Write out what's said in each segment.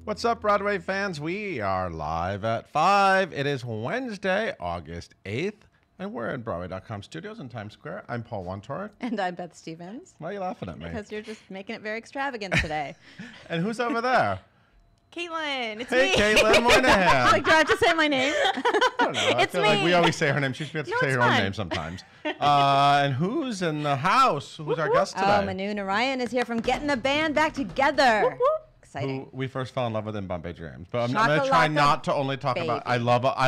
What's up, Broadway fans? We are live at 5. It is Wednesday, August 8th, and we're in Broadway.com studios in Times Square. I'm Paul Wontorek. And I'm Beth Stevens. Why are you laughing at me? Because you're just making it very extravagant today. And who's over there? Caitlin, it's Hey, me. Caitlin Moynihan. Like, do I have to say my name? I don't know. I It's feel like me. we always say her name. She should be able to No, say it's her own fine. name sometimes. And who's in the house? Who's our guest today? Oh, Manu Narayan is here from Gettin' the Band Back Together. Exciting. Who we first fell in love with in Bombay Dreams. But I'm going to try Shakalaka not to only talk about... I Baby.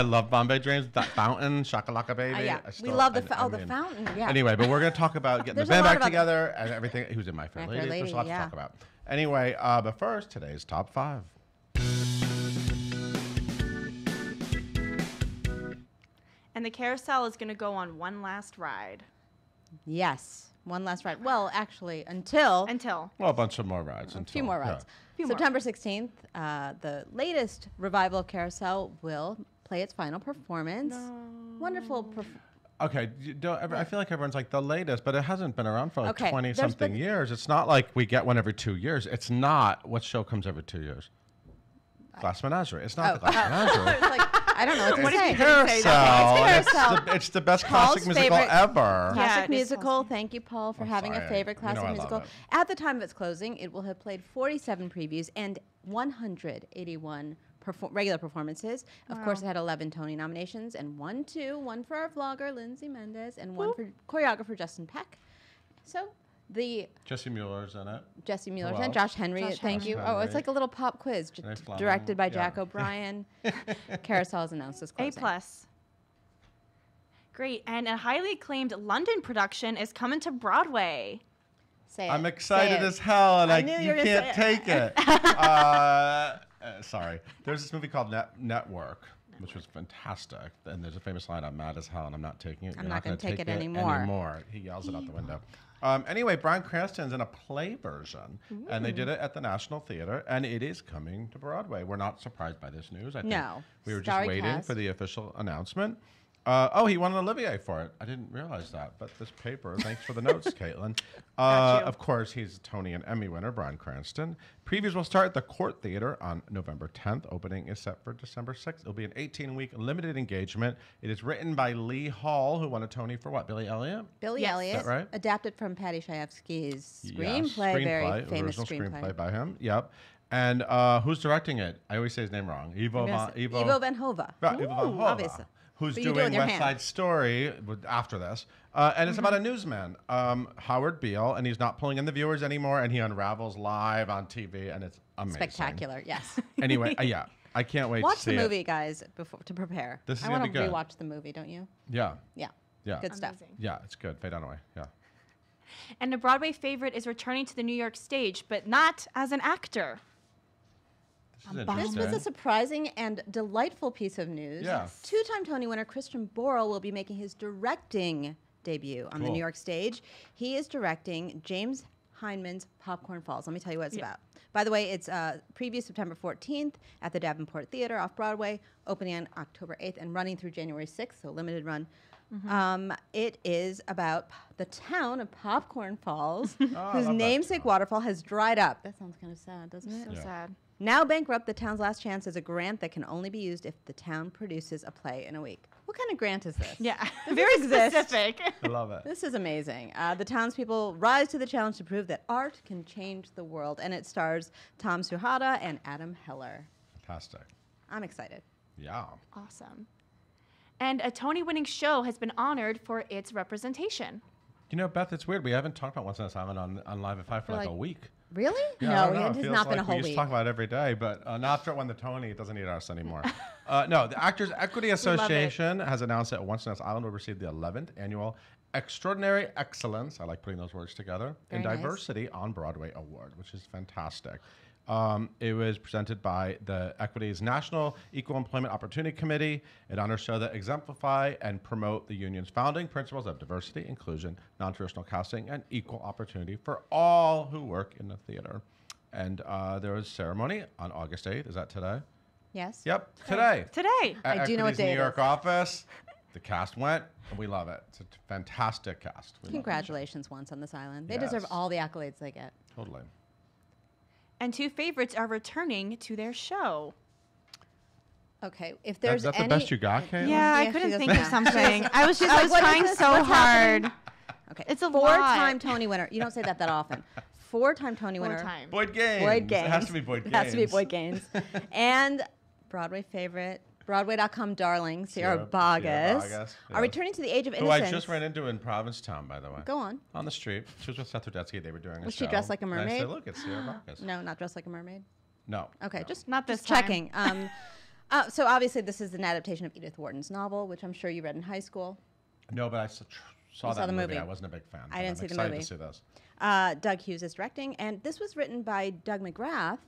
love Bombay Dreams. That fountain, Shakalaka Baby. Yeah, I we still- love I the mean- fountain. Yeah. Anyway, but we're going to talk about getting the There's a band lot back about together and everything. Who's in My Fair My Fair Lady? There's Lady, a lot to yeah. talk about. Anyway, but first, today's top 5. And the carousel is going to go on one last ride Yes. One last ride. Well, actually, until Well, a bunch of more rides. a few more rides. Few more. September 16th, the latest revival of Carousel will play its final performance. Wonderful Okay, I feel like everyone's like the latest, but it hasn't been around for like Okay, 20-something years. It's not like we get one every 2 years. It's not what show comes every 2 years. Glass Menagerie. It's not the Glass Menagerie. It's like, I don't know what to What did say. you Carousel. say? It's and Carousel. It's the best Paul's classic musical favorite- ever. Yeah, Classic it is musical. classic. Thank you, Paul, for I'm having sorry. a favorite You know classic I love musical. it. At the time of its closing, it will have played 47 previews and 181 regular performances. Of course, it had 11 Tony nominations and one for our vlogger, Lindsay Mendez, and one for choreographer, Justin Peck. So the Jesse Mueller's in it. Jesse Mueller Who and else? Josh Henry, Josh thank you. Henry. Oh, it's like a little pop quiz, Renee Fleming. directed by Yeah. Jack O'Brien. Carousel is announced as A closing. plus. Great, and a highly acclaimed London production is coming to Broadway. Say it. I'm Say excited it. as hell, and I I knew you you were gonna can't say take it. Sorry. There's this movie called Network, which was fantastic. And there's a famous line, I'm mad as hell, and I'm not taking it. I'm You're not gonna gonna take it anymore. He yells it out the window. Anyway, Bryan Cranston's in a play version, and they did it at the National Theater, and it is coming to Broadway. We're not surprised by this news. I think No. we were just Starry waiting cast. for the official announcement. He won an Olivier for it. I didn't realize that, but this paper, thanks for the notes, Caitlin. Got you. Of course, he's a Tony and Emmy winner, Bryan Cranston. Previews will start at the Court Theater on November 10th. Opening is set for December 6th. It'll be an 18-week limited engagement. It is written by Lee Hall, who won a Tony for what, Billy Elliot? Billy Yes. Elliot, Is that right? adapted from Patty Chayefsky's Yes, screenplay, very famous original screenplay. screenplay by him. Yep. And who's directing it? I always say his name wrong. Ivo Van Hova. Right, Ivo Van Hova, obviously. who's But you do it doing with your West hand. Side Story after this. And it's about a newsman, Howard Beale, and he's not pulling in the viewers anymore, and he unravels live on TV, and it's amazing. Spectacular, yes. Anyway, yeah, I can't wait Watch to see the it. movie, guys, before to prepare. This is I gonna want be to good. rewatch the movie, don't you? Yeah, Yeah. yeah, Good stuff. Amazing. yeah, it's good. Faye Dunaway, yeah. And a Broadway favorite is returning to the New York stage, but not as an actor. This is This interesting. was a surprising and delightful piece of news. Yeah. Two-time Tony winner Christian Borle will be making his directing debut on the Cool. New York stage. He is directing James Hindman's Popcorn Falls. Let me tell you what it's about. By the way, it's preview September 14th at the Davenport Theater off Broadway, opening on October 8th and running through January 6th, so limited run. It is about the town of Popcorn Falls, I whose love that namesake town. waterfall has dried up. That sounds kind of sad, doesn't it? So Yeah. sad. Now bankrupt, the town's last chance is a grant that can only be used if the town produces a play in a week. What kind of grant is this? Yeah, Does very this exist? specific. I love it. This is amazing. The townspeople rise to the challenge to prove that art can change the world, and it stars Tom Suhada and Adam Heller. Fantastic. I'm excited. Yeah. Awesome. And a Tony-winning show has been honored for its representation. You know, Beth, it's weird. We haven't talked about Once on a Island on Live at 5 for like a like- week. Really? Yeah, I No, don't know. it has feels not been a like whole we used week. to talk about it every day, but not after it won the Tony. It doesn't need us anymore. No, the Actors Equity Association has announced that Once on a Island will receive the 11th annual Extraordinary Excellence, I like putting those words together, in Very nice. Diversity on Broadway Award, which is fantastic. It was presented by the Equity's National Equal Employment Opportunity Committee. It honors shows that exemplify and promote the union's founding principles of diversity, inclusion, non-traditional casting, and equal opportunity for all who work in the theater. And there was a ceremony on August 8th. Is that today? Yes? Yep, today. Today. At I do know what Equity's day New it York is. office. The cast went, and we love it. It's a fantastic cast. We love it. Congratulations, Once on this Island. They Yes. deserve all the accolades they get. Totally. and 2 favorites are returning to their show. Okay, if there's That's any... the best you got, Caitlin? Yeah, I she couldn't doesn't think of know. something. I was like, "What is trying this? so What's hard. happening?" Okay, It's a four-time lot. Tony winner. You don't say that often. 4-time Tony winner. 4 times. Boyd Gaines. Boyd Gaines. It has to be Boyd Gaines. It has to be Boyd Gaines. And Broadway favorite, Broadway.com darling, Sierra Boggess, Boggess, are yes. returning to the age of Who innocence. I just ran into in Provincetown, by the way. Go on. On the street. She was with Seth Rudetsky. They were doing a show. Was she dressed like a And I mermaid? said, look, it's Sierra Boggess. No, not dressed like a mermaid. No. Okay, no. just Not this just time. checking. So obviously this is an adaptation of Edith Wharton's novel, which I'm sure you read in high school. No, but I saw You that saw the movie. movie. I wasn't a big fan. I but didn't I'm see the excited movie. to see this. Doug Hughes is directing, and this was written by Doug McGrath,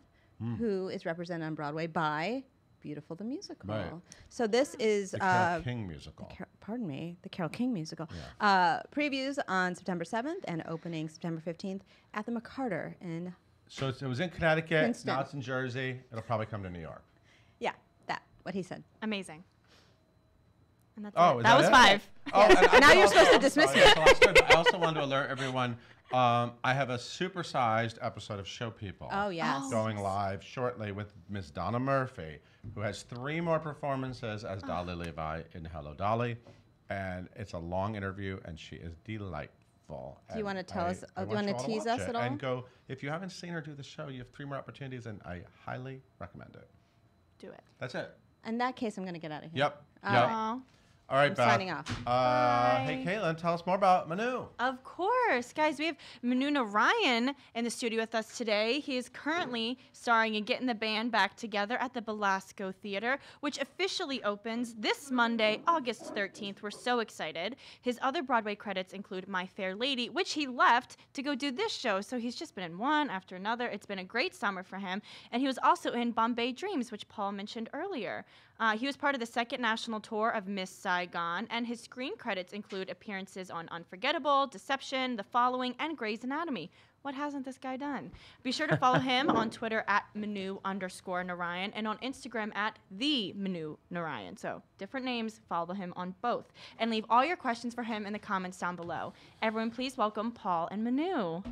who is represented on Broadway by Beautiful the Musical. Right. So this is The Carole King musical. the Carole King musical. Previews on September 7th and opening September 15th at the McCarter in So it was in Connecticut. Princeton. Now it's in Jersey. It'll probably come to New York. what he said. Amazing. And that's Oh, it. is That was it? 5. Oh, and Now I you're supposed to also- dismiss sorry, me. that's the last story, but I also wanted to alert everyone. I have a supersized episode of Show People. Oh, yes. Going live shortly with Miss Donna Murphy, who has 3 more performances as Dolly Levi in Hello Dolly, and it's a long interview, and she is delightful. Do you And wanna tell us- I do you want wanna all to tease watch us it at all? And go, if you haven't seen her do the show, you have 3 more opportunities, and I highly recommend it. Do it. That's it. In that case, I'm going to get out of here. Yep. All yep. right. Aw. All right, I'm Beth. signing off. Hey, Caitlin, tell us more about Manu. Of course. Guys, we have Manu Narayan in the studio with us today. He is currently starring in Getting the Band Back Together at the Belasco Theater, which officially opens this Monday, August 13th. We're so excited. His other Broadway credits include My Fair Lady, which he left to go do this show. So he's just been in one after another. It's been a great summer for him. And he was also in Bombay Dreams, which Paul mentioned earlier. He was part of the 2nd national tour of Miss Saigon, and his screen credits include appearances on Unforgettable, Deception, The Following, and Grey's Anatomy. What hasn't this guy done? Be sure to follow him on Twitter at Manu_Narayan and on Instagram at the Manu Narayan. So different names, follow him on both. And leave all your questions for him in the comments down below. Everyone, please welcome Paul and Manu.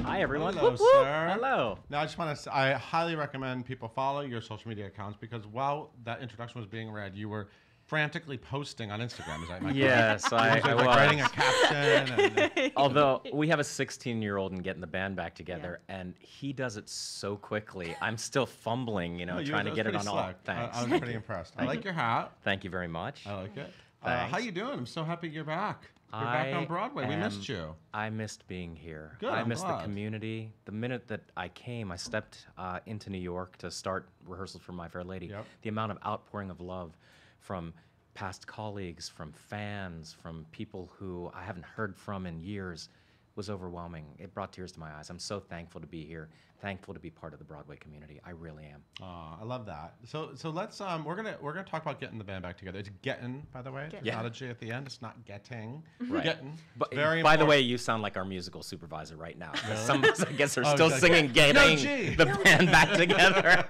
Hi, everyone. Hello, Whoop, whoop. sir. Hello. Now, I just want to I highly recommend people follow your social media accounts because while that introduction was being read, you were frantically posting on Instagram. Is that my Yes, I like writing a was. caption. And, Although we have a 16-year-old and getting the band back together, and he does it so quickly. I'm still fumbling, No, trying to that was get it pretty on all. slick. Thanks. I was pretty impressed. I like your hat. Thank you very much. I like it. Thanks. How you doing? I'm so happy you're back. You're back on Broadway. We missed you. I missed being here. Good, I I'm missed glad. the community. The minute that I came, I stepped into New York to start rehearsals for My Fair Lady. Yep. The amount of outpouring of love from past colleagues, from fans, from people who I haven't heard from in years was overwhelming. It brought tears to my eyes. I'm so thankful to be here, thankful to be part of the Broadway community. I really am. I love that. So let's we're gonna talk about getting the band back together. It's getting, by the way. It's Yeah. not a G at the end. It's not getting. Right. Getting. But Very by the important. way, you sound like our musical supervisor right now. 'Cause Some of us, I guess, are Oh, still it's like, singing "Getting G." the Band Back Together."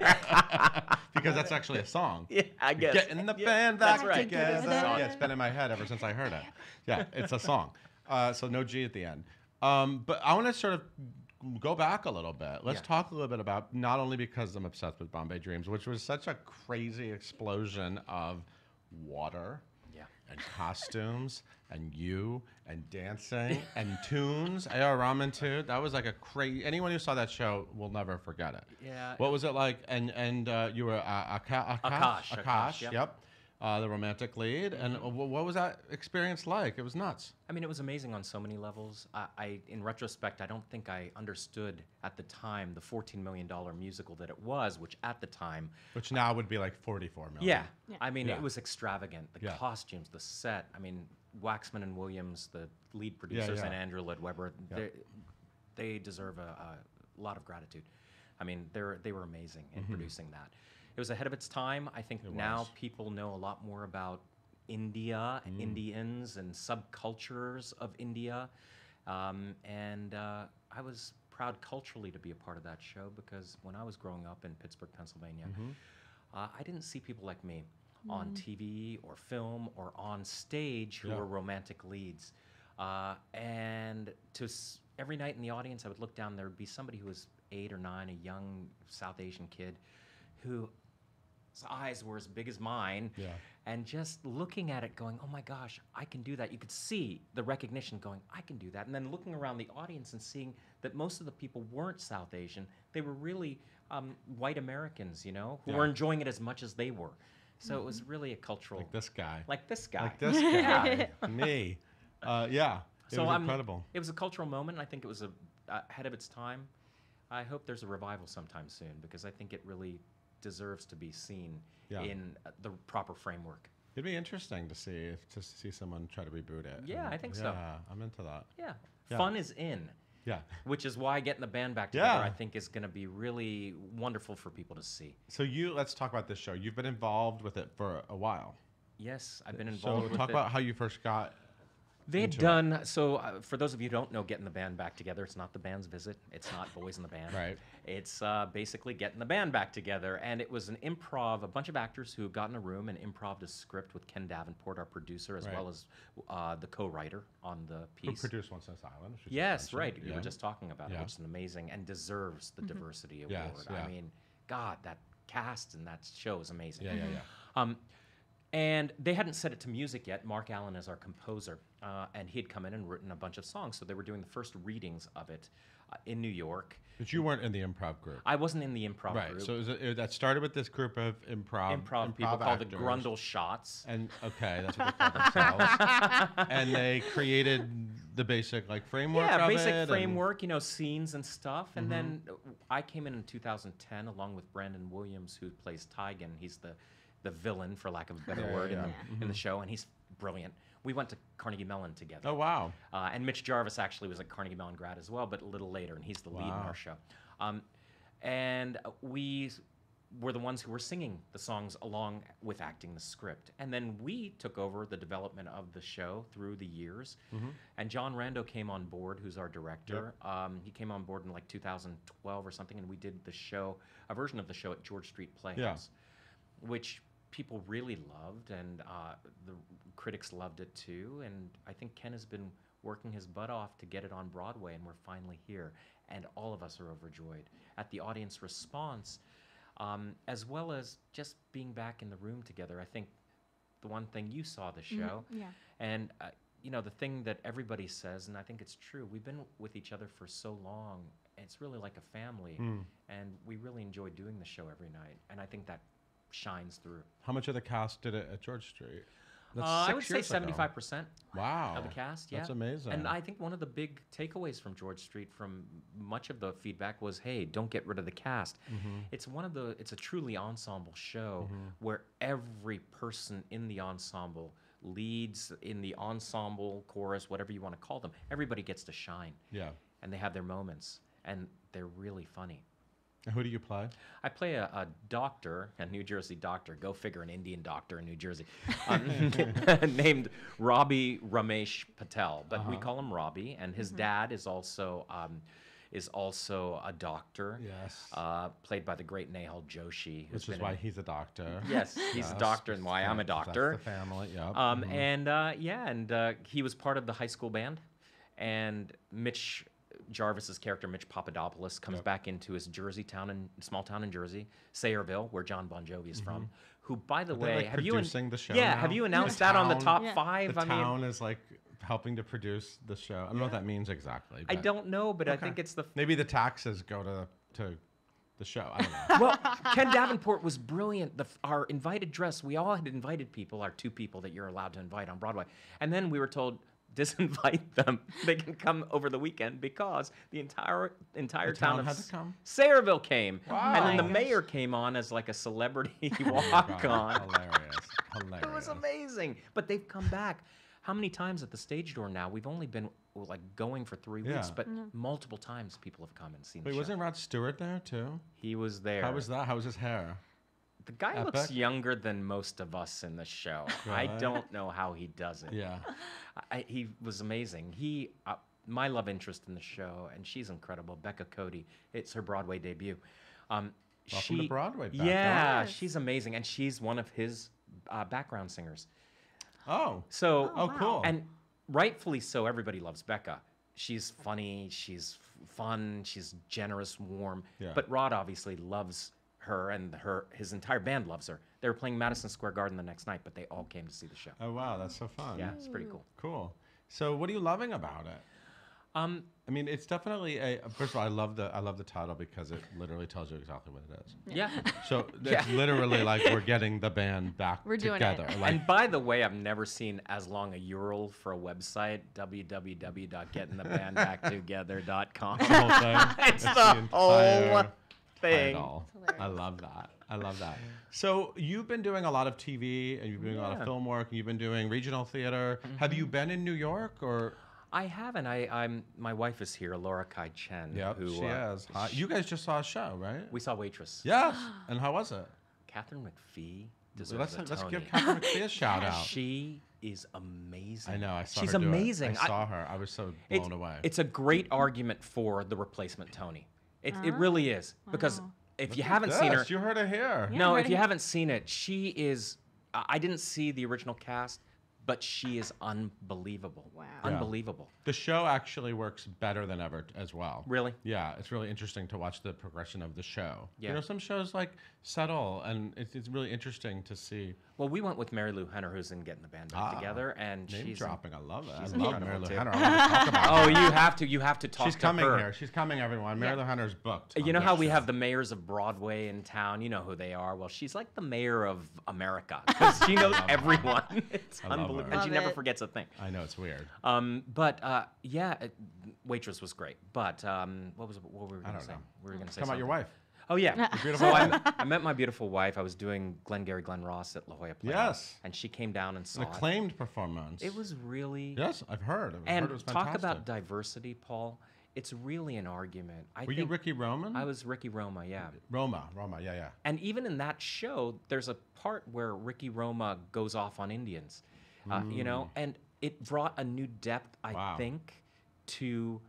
because that's actually a song. Yeah, I guess. Getting the Yeah, band that's back right. together. It's a song. Yeah, it's been in my head ever since I heard it. Yeah, it's a song. So no G at the end. But I want to sort of go back a little bit. Let's Yeah. talk a little bit about, not only because I'm obsessed with Bombay Dreams, which was such a crazy explosion of water Yeah. and costumes and you and dancing and tunes. A.R. Rahman too. That was like a crazy. Anyone who saw that show will never forget it. Yeah. What was it like? And you were Akash, Yep. The romantic lead. And what was that experience like? It was nuts. I mean, it was amazing on so many levels. In retrospect, I don't think I understood at the time the $14 million musical that it was, which at the time, Which now would be like 44 million. yeah. Yeah. I mean, Yeah. it was extravagant. The Yeah. costumes, the set. I mean, Waxman and Williams, the lead producers, yeah. and Andrew Lloyd Webber, Yeah. they deserve a lot of gratitude. I mean, they were amazing in producing that. It was ahead of its time. I think It now was. people know a lot more about India, Indians, and subcultures of India. I was proud culturally to be a part of that show because when I was growing up in Pittsburgh, Pennsylvania, I didn't see people like me on TV or film or on stage who Yeah. were romantic leads. Every night in the audience, I would look down, there would be somebody who was 8 or 9, a young South Asian kid who his eyes were as big as mine. Yeah. And just looking at it going, oh my gosh, I can do that. You could see the recognition going, I can do that. And then looking around the audience and seeing that most of the people weren't South Asian. They were really white Americans, you know, who Yeah. were enjoying it as much as they were. So it was really a cultural... Like this guy. Like this guy. Like this guy. Me. Yeah. It was incredible. It was a cultural moment. I think it was ahead of its time. I hope there's a revival sometime soon because I think it really deserves to be seen Yeah. in the proper framework. It'd be interesting to see someone try to reboot it. Yeah, And I think so. Yeah, I'm into that. Yeah. Yeah. Fun is in, Yeah. which is why getting the band back together, Yeah. I think, is going to be really wonderful for people to see. So let's talk about this show. You've been involved with it for a while. Yes, I've been So involved with talk it. about how you first got. They had into it. done, so for those of you who don't know, getting the band back together, it's not the band's visit. It's not Boys in the Band. Right. It's basically getting the band back together. And it was an improv, a bunch of actors who got in a room and improved a script with Ken Davenport, our producer, as Right. well as the co-writer on the Who piece. produced Once on this Island? which we just Yes, mentioned. right. We Yeah. were just talking about it, Yeah. which is amazing and deserves the diversity award. Yes, yeah. I mean, God, that cast and that show is amazing. Yeah, yeah, yeah. And they hadn't set it to music yet. Mark Allen is our composer, and he had come in and written a bunch of songs. So they were doing the first readings of it in New York. But you weren't in the improv group. I wasn't in the improv Right. group. So that started with this group of improv Improv people called the actors. Grundle Shots. And okay, that's what they call themselves. And they created the basic framework Yeah, of basic it and- framework, scenes and stuff. And then I came in 2010 along with Brandon Williams, who plays Tygan. He's the villain, for lack of a better Yeah, word, yeah, in the show, and he's brilliant. We went to Carnegie Mellon together. Oh wow. And Mitch Jarvis actually was a Carnegie Mellon grad as well, but a little later, and he's the lead in Wow. our show. And we were the ones who were singing the songs along with acting the script. And then we took over the development of the show through the years. And John Rando came on board, who's our director. He came on board in 2012 or something, and we did the show, a version of the show at George Street Playhouse, which people really loved, and the critics loved it too. And I think Ken has been working his butt off to get it on Broadway, and we're finally here. And all of us are overjoyed at the audience response, as well as just being back in the room together. I think the one thing you saw the show, Yeah. and the thing that everybody says, and I think it's true, we've been with each other for so long, it's really like a family, and we really enjoy doing the show every night, and I think that shines through. How much of the cast did it at George Street? That's I 6 would say years ago. 75% Wow. of the cast, yeah. That's amazing. And I think one of the big takeaways from George Street from much of the feedback was, hey, don't get rid of the cast. It's a truly ensemble show where every person in the ensemble leads in the ensemble, chorus, whatever you want to call them. Everybody gets to shine. Yeah. And they have their moments, and they're really funny. And who do you play? I play a doctor, a New Jersey doctor. Go figure, an Indian doctor in New Jersey, named Robbie Ramesh Patel, but we call him Robbie. And his dad is also a doctor. Yes. Played by the great Nehal Joshi, who's Which is been why in- he's a doctor. Yes, he's a Yes, doctor, and why I'm a doctor. That's the family. Yeah. And he was part of the high school band, and Mitch Jarvis's character, Mitch Papadopoulos, comes back into his small town in Jersey, Sayreville, where John Bon Jovi is from. Who, by the Are they, way, like, producing the show Yeah, now? have you announced The that on the town- top Yeah. five? The town is helping to produce the show. I don't know what that means exactly. I but don't know, but I Okay. think it's the. maybe the taxes go to the show. I don't know. Well, Ken Davenport was brilliant. Our invited dress, we all had invited people, our 2 people that you're allowed to invite on Broadway. And then we were told, disinvite them. They can come over the weekend because the entire The town town of had to come? Sayreville came. And then the Wow. mayor came on as like a celebrity Oh walk God, on. Hilarious. Hilarious. It was amazing. But they've come back. How many times at the stage door now? We've only been going for 3 weeks, Yeah. but multiple times people have come and seen Wait, the show. wasn't Rod Stewart there too? He was there. How was that? How was his hair? The guy looks Epic? younger than most of us in the show. I Really? don't know how he does it. Yeah. He was amazing. My love interest in the show, and she's incredible, Becca Cody. It's her Broadway debut. Welcome to Broadway, Becca. Yeah, Yes. she's amazing, and she's one of his background singers. Oh. So, Oh, cool. and rightfully so, everybody loves Becca. She's funny. She's fun. She's generous, warm. Yeah. But Rod obviously loves her, and his entire band loves her. They were playing Madison Square Garden the next night, but they all came to see the show. Oh wow, that's so fun. Yeah, it's pretty cool. Cool. So what are you loving about it? I mean, it's definitely first of all, I love the title because it literally tells you exactly what it is. Yeah. So it's literally like we're getting the band back We're doing it. together. Like, And by the way, I've never seen as long a URL for a website, www.gettingthebandbacktogether.com. the whole thing. It's the whole entire thing. title. I love that. I love that. So you've been doing a lot of TV and you've been doing a lot of film work and you've been doing regional theater. Have you been in New York or? I haven't. My wife is here, Laura Kai Chen. Yep, who, she is. Hi. You guys just saw a show, right? We saw Waitress. Yes. And how was it? Catherine McPhee Let's deserves a give Tony. Catherine McPhee a shout out. She is amazing. I know. I saw She's her do it. amazing. I saw her. I was so blown away. It's a great argument for the replacement Tony. It really is. Because if you haven't seen her, Yes, you heard it here. no, right if you here. haven't seen it, she is. I didn't see the original cast, but she is unbelievable. Wow. Yeah. Unbelievable. The show actually works better than ever as well. Really? Yeah, it's really interesting to watch the progression of the show. Yeah. You know, some shows like settle, and it's really interesting to see. Well, we went with Mary Lou Henner, who's in Getting the Band Back Together, and Name she's dropping. I love it. I she's love incredible, Mary Lou too. Henner. I want to talk about Oh, her. you have to talk She's to coming her. here. She's coming, everyone. Mary Lou Henner's booked. You on know this how we show. have the mayors of Broadway in town? You know who they are. Well, she's like the mayor of America because she knows everyone. It's I love her. unbelievable. And she Love never it. forgets a thing. I know, it's weird. Waitress was great. But what were we going to don't say? know. We were going to say Talk about your something. wife. Oh, yeah. Beautiful So wife. I met my beautiful wife. I was doing Glengarry Glen Ross at La Jolla Playa. Yes. And she came down and saw An acclaimed performance. it. It was really... Yes, I've heard. I've And heard it was talk fantastic. about diversity, Paul. It's really an argument. Were you Ricky Roman? I was Ricky Roma, yeah. Roma, yeah. And even in that show, there's a part where Ricky Roma goes off on Indians, you know, and it brought a new depth, I think, to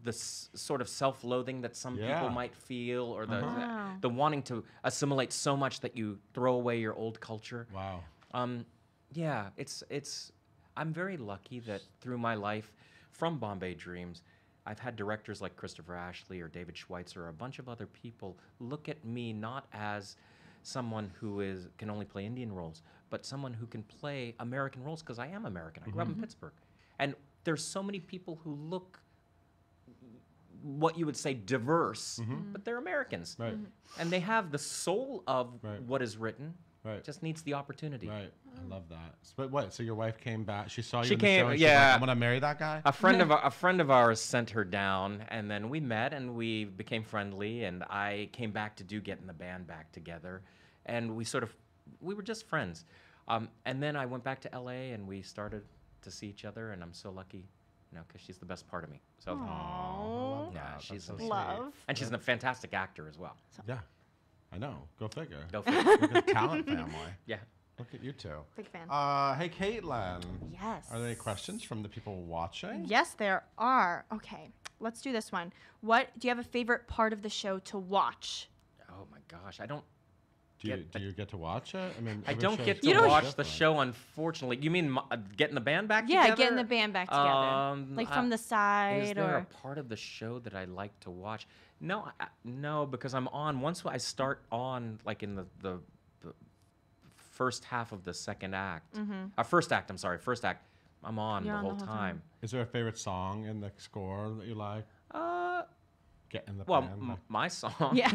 the sort of self-loathing that some people might feel, or the wanting to assimilate so much that you throw away your old culture. Wow. Yeah, it's. I'm very lucky that through my life, from Bombay Dreams, I've had directors like Christopher Ashley or David Schweitzer or a bunch of other people look at me not as someone who can only play Indian roles, but someone who can play American roles, because I am American. I grew up in Pittsburgh. And there's so many people who look what you would say diverse, but they're Americans. Right. And they have the soul of what is written, Right. just needs the opportunity. Right. I love that. But what? So your wife came back. She saw you She in the came- show. And yeah. She's like, I'm gonna marry that guy. A friend of ours sent her down, and then we met and we became friendly. And I came back to do Getting the Band Back Together, and we were just friends. And then I went back to LA, and we started to see each other. And I'm so lucky, you know, because she's the best part of me. So Oh, yeah, that's she's so amazing. Love. And she's a fantastic actor as well. Yeah. I know. Go figure. Go for it. Look at the talent family. Yeah. Look at you two. Big fan. Hey, Caitlin. Yes. Are there any questions from the people watching? Yes, there are. Okay, let's do this one. What do you have a favorite part of the show to watch? Oh my gosh, I don't. Do you get to watch it? I mean, I every don't show's get so to watch the different. show, unfortunately. You mean Getting the Band Back Yeah, Together? getting the band back together. Like from the Is side there or a part of the show that I like to watch? No, no, because I'm on. Once I start on, like in the first half of the second act, first act. I'm sorry, first act. I'm on the You're on whole the whole time. Is there a favorite song in the score that you like? Get in the Well, band. Like, my song. yeah.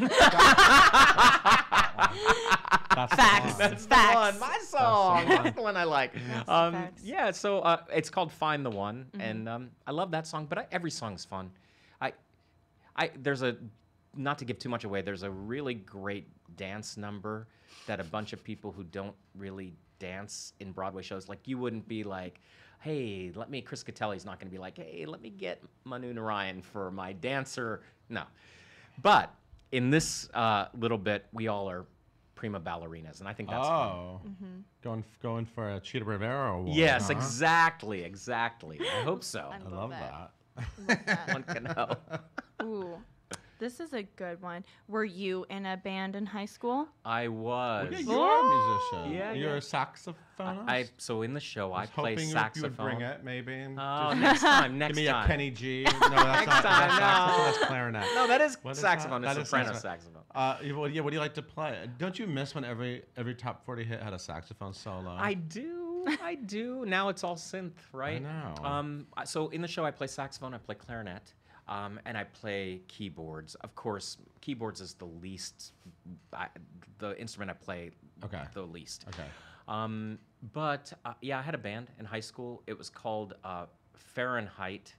that's Facts. the one. That's Facts. the one. My song. the one. That's the one I like. Facts. Yeah. So it's called "Find the One," and I love that song. But every song's fun. There's a, not to give too much away. There's a really great dance number that a bunch of people who don't really dance in Broadway shows, like you wouldn't be like, hey, Chris Catelli's not going to be like, hey, let me get Manu Narayan for my dancer. No. But in this little bit, we all are prima ballerinas, and I think that's fun. Going for a Cheetah Rivera award. Yes, huh? exactly. I hope so. I love that. Love that. One can hope. Ooh. This is a good one. Were you in a band in high school? I was. Yeah, you're a musician. Yeah, You're yeah. a saxophonist. So in the show, I was play hoping saxophone. you would bring it, maybe. And Oh, just next time. Next give me time. a Kenny G. No, that's not. Next time, That's no. saxophone. That's clarinet. No, that is What is saxophone. that? It's That is soprano saxophone. saxophone. What do you like to play? Don't you miss when every top 40 hit had a saxophone solo? I do. I do. Now it's all synth, right? know. So in the show, I play saxophone. I play clarinet. And I play keyboards. Of course, keyboards is the least, the instrument I play the least. Okay. But yeah, I had a band in high school. It was called Fahrenheit.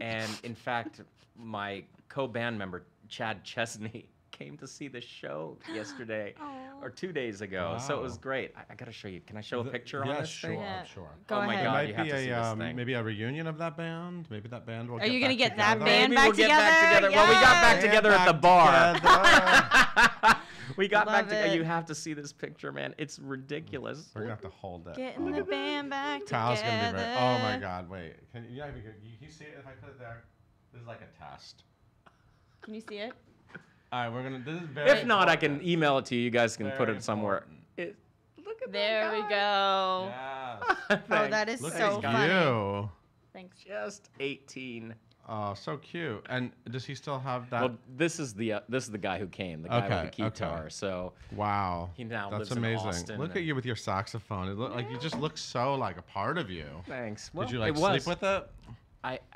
And in fact, my co-band member, Chad Chesney, came to see the show yesterday or 2 days ago. So it was Wow. great. I got to show you. Can I show a picture on Yeah, this sure, thing? Yeah. sure. Go Oh my ahead. God, Might you have be to see this thing. maybe a reunion of that band. Maybe that band will. Are you gonna get that together. band Maybe back we'll get back together? together. Well, we got back Yay! together at the bar. together. We got back Love together. it. You have to see this picture, man. It's ridiculous. We're gonna have to hold it. Getting the band back Kyle's together. gonna be very. Oh my God! Wait. Can you see it if I put it there? This is like a test. Can you see it? All right, we're gonna. This is very. If not, I important. can email it to you. You guys can put Very it somewhere. important. Look at There we that go. Yes. Oh, guy. that is Look so at funny. you. Thanks. Just 18. Oh, so cute. And does he still have that? Well, this is the guy who came, the guy with the Okay, guitar. okay. So Wow. He now That's lives in amazing. Austin Look at and- you with your saxophone. It look like you just look so like a part of you. thanks. Well, Did you it like was. sleep with it?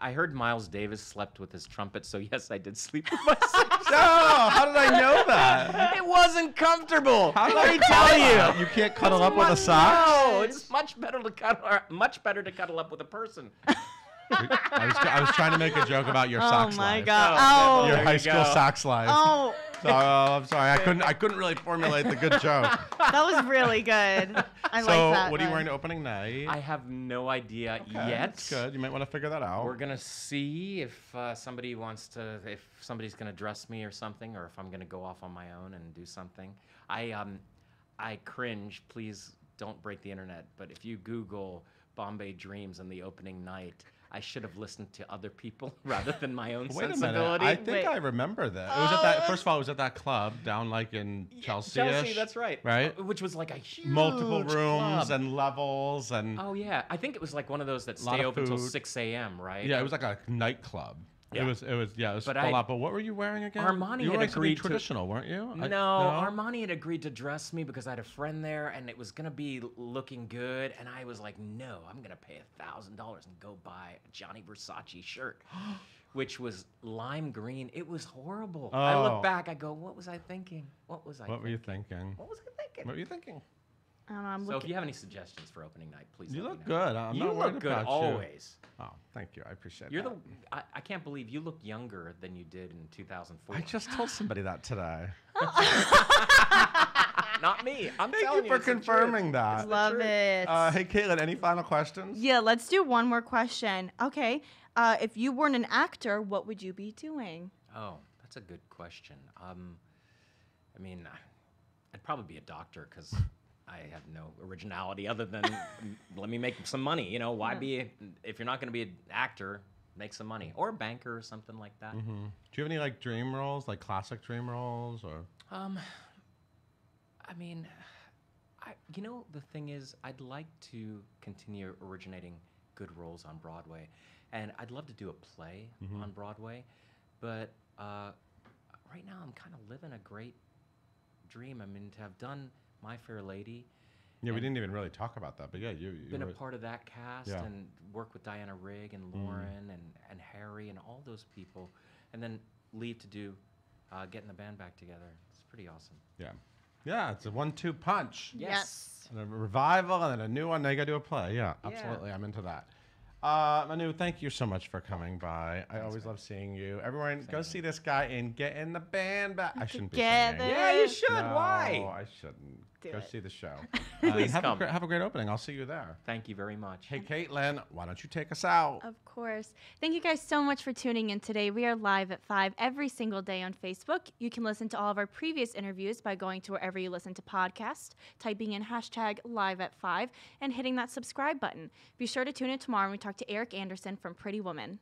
I heard Miles Davis slept with his trumpet, so yes, I did sleep with my saxophone. No, how did I know that? It wasn't comfortable. How did Let I me tell you. You can't cuddle up with a sock? No, it's much better to cuddle up with a person. I was trying to make a joke about your sax Oh my life. God. Oh, Oh. Your there high you school go. sax life. Oh, So, I'm sorry. I couldn't really formulate the good joke. that was really good. I So, like that. what are you one. wearing to opening night? I have no idea Okay, yet. That's good. You might want to figure that out. We're gonna see if if somebody's gonna dress me or something, or if I'm gonna go off on my own and do something. I cringe. Please don't break the internet. But if you Google Bombay Dreams and the opening night, I should have listened to other people rather than my own Wait a sensibility. minute. I think Wait. I remember that. It was at that. First of all, it was at that club down like in Chelsea. Chelsea, that's right. Right? Which was like a huge Multiple rooms club. and levels and Oh yeah, I think it was like one of those that Lot stay of open until food. 6 a.m. Right? yeah, it was like a nightclub. Yeah. It was But full out. But what were you wearing again? Armani you were had wearing something agreed to- traditional, weren't you? No, Armani had agreed to dress me because I had a friend there, and it was gonna be looking good. And I was like, no, I'm gonna pay $1,000 and go buy a Gianni Versace shirt, which was lime green. It was horrible. I Oh. look back, I go, what was I thinking? What was I? What were you thinking? thinking? What was I thinking? What were you thinking? I don't know, I'm So if looking. you have any suggestions for opening night, please. You let look me know. good. I'm You not worried look good about you. always. Oh, thank you. I appreciate You're that. I can't believe you look younger than you did in 2004. I just told somebody that today. Not me. I'm Thank telling you for it's the truth. confirming that. It's the Love truth. it. Hey, Caitlin, any final questions? Yeah, let's do one more question. Okay, if you weren't an actor, what would you be doing? Oh, that's a good question. I mean, I'd probably be a doctor because I have no originality other than let me make some money. You know, why if you're not going to be an actor, make some money, or a banker or something like that. Mm-hmm. Do you have any like dream roles, like classic dream roles, or? I mean, the thing is, I'd like to continue originating good roles on Broadway, and I'd love to do a play on Broadway, but right now I'm kind of living a great dream. I mean, to have done My Fair Lady. Yeah, we and didn't even really talk about that, but yeah, you been a were- part of that cast Yeah. and work with Diana Rigg and Lauren and Harry and all those people, and then leave to do getting the band back together. It's pretty awesome. Yeah. Yeah, it's a 1-2 punch. Yes. And a revival and then a new one. Now you got to do a play. Yeah, absolutely. I'm into that. Manu, thank you so much for coming by. I always love seeing you. Everyone, go see this guy and get in the band back. I shouldn't be Together. singing. Yeah, you should. No, Why? I shouldn't. Do Go it. see the show. Please have come. have a great opening. I'll see you there. Thank you very much. Hey, Caitlin, why don't you take us out? Of course. Thank you guys so much for tuning in today. We are live at 5 every single day on Facebook. You can listen to all of our previous interviews by going to wherever you listen to podcasts, typing in hashtag live at 5, and hitting that subscribe button. Be sure to tune in tomorrow when we talk to Eric Anderson from Pretty Woman.